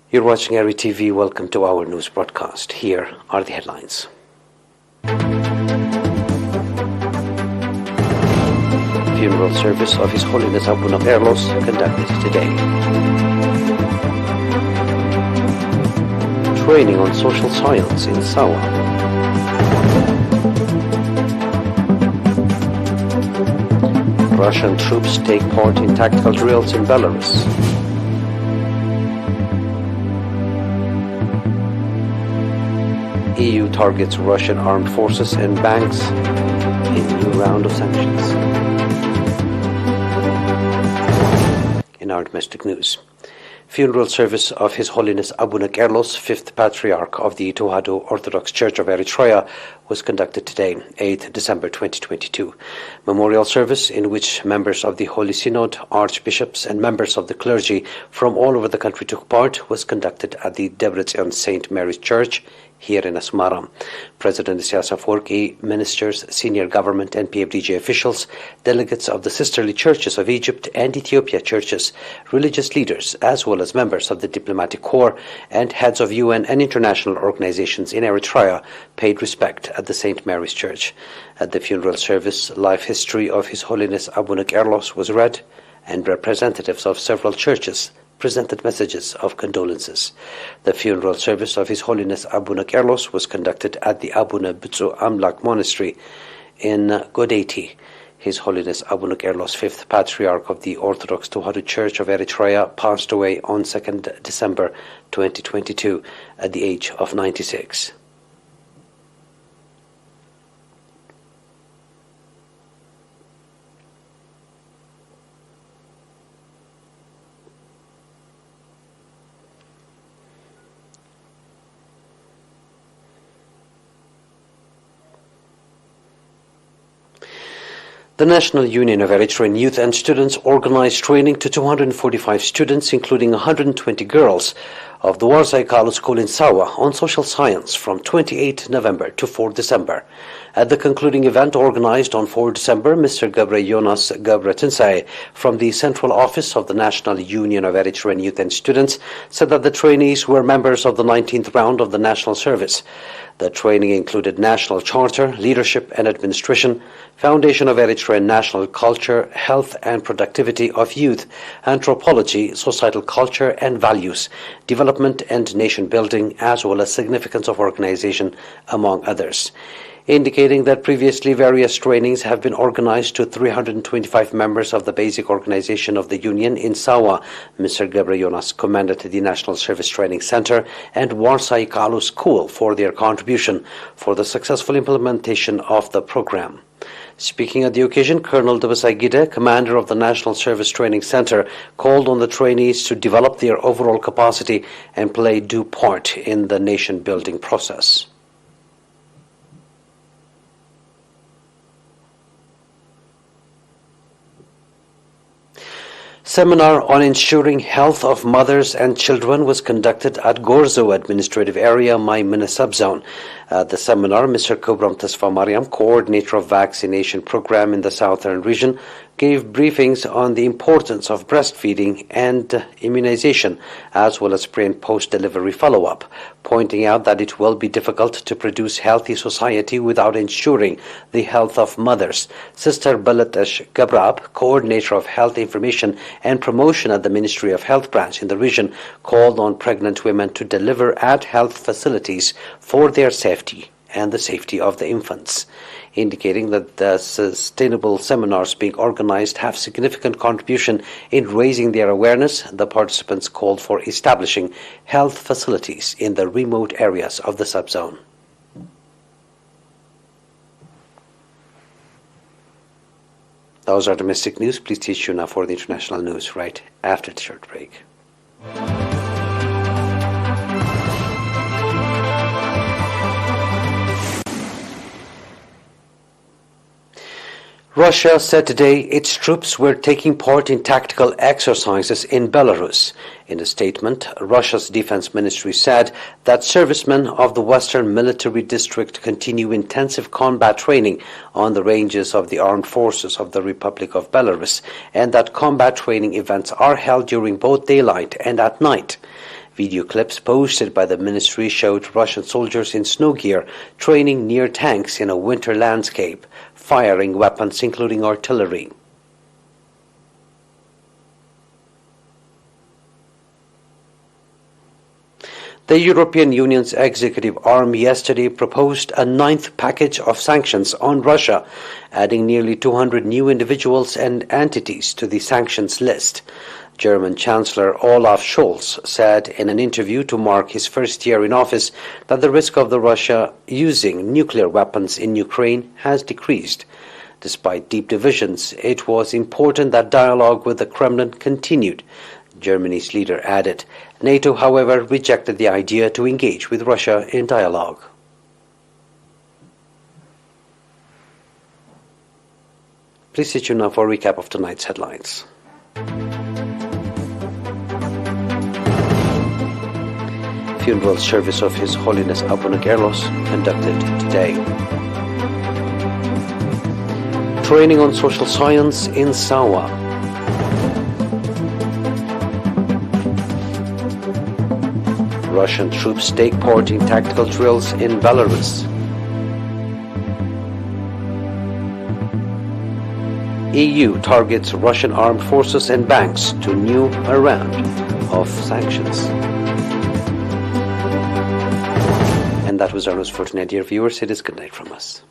You're watching ERi-TV. Welcome to our news broadcast. Here are the headlines. Funeral service of His Holiness Abuna Carlos conducted today. Training on social science in Sawa. Russian troops take part in tactical drills in Belarus. EU targets Russian armed forces and banks in new round of sanctions. In our domestic news, funeral service of His Holiness Abuna Carlos, 5th Patriarch of the Tewahdo Orthodox Church of Eritrea, was conducted today, 8th December 2022. Memorial service in which members of the Holy Synod, archbishops and members of the clergy from all over the country took part was conducted at the Debrecen St. Mary's Church here in Asmara. President Isias Afwerki, ministers, senior government and PFDJ officials, delegates of the sisterly churches of Egypt and Ethiopia churches, religious leaders, as well as members of the diplomatic corps and heads of UN and international organizations in Eritrea paid respect at the St. Mary's Church. At the funeral service, life history of His Holiness Abuna Carlos was read, and representatives of several churches presented messages of condolences. The funeral service of His Holiness Abuna Carlos was conducted at the Abuna Butsu Amlak Monastery in Godeti. His Holiness Abuna Carlos, 5th Patriarch of the Orthodox Tewahdo Church of Eritrea, passed away on 2nd December 2022 at the age of 96. The National Union of Eritrean Youth and Students organized training to 245 students, including 120 girls, of the Eritrea School in Sawa on social science from 28 November to 4 December. At the concluding event organized on 4 December, Mr. Gabriel Jonas Gabretinsay from the Central Office of the National Union of Eritrean Youth and Students said that the trainees were members of the 19th round of the National Service. The training included national charter, leadership and administration, foundation of Eritrean national culture, health and productivity of youth, anthropology, societal culture and values, development and nation building, as well as significance of organization, among others. Indicating that previously various trainings have been organized to 325 members of the basic organization of the Union in Sawa, Mr. Gabriel Jonas commended the National Service Training Center and Eritrea School for their contribution for the successful implementation of the program. Speaking at the occasion, Colonel Debesay Gide, commander of the National Service Training Center, called on the trainees to develop their overall capacity and play due part in the nation-building process. Seminar on ensuring health of mothers and children was conducted at Gorzo Administrative Area, Maimene Subzone. At the seminar, Mr. Kubram Tesfamariam, coordinator of vaccination program in the southern region, gave briefings on the importance of breastfeeding and immunization, as well as pre- and post-delivery follow-up, pointing out that it will be difficult to produce healthy society without ensuring the health of mothers. Sister Balatesh Gabrab, coordinator of health information and promotion at the Ministry of Health branch in the region, called on pregnant women to deliver at health facilities for their safety and the safety of the infants, indicating that the sustainable seminars being organized have significant contribution in raising their awareness. The participants called for establishing health facilities in the remote areas of the subzone. Those are domestic news. Please stay tuned now for the international news right after the short break. Russia said today its troops were taking part in tactical exercises in Belarus. In a statement, Russia's defense ministry said that servicemen of the Western Military District continue intensive combat training on the ranges of the armed forces of the Republic of Belarus, and that combat training events are held during both daylight and at night. Video clips posted by the ministry showed Russian soldiers in snow gear training near tanks in a winter landscape, firing weapons including artillery. The European Union's executive arm yesterday proposed a ninth package of sanctions on Russia, adding nearly 200 new individuals and entities to the sanctions list. German Chancellor Olaf Scholz said in an interview to mark his first year in office that the risk of Russia using nuclear weapons in Ukraine has decreased. Despite deep divisions, it was important that dialogue with the Kremlin continued, Germany's leader added. NATO, however, rejected the idea to engage with Russia in dialogue. Please stay tuned now for a recap of tonight's headlines. Funeral service of His Holiness Abuna Gerlos conducted today. Training on social science in Sawa. Russian troops take part in tactical drills in Belarus. EU targets Russian armed forces and banks to new round of sanctions. And that was our news for tonight, dear viewers. It is good night from us.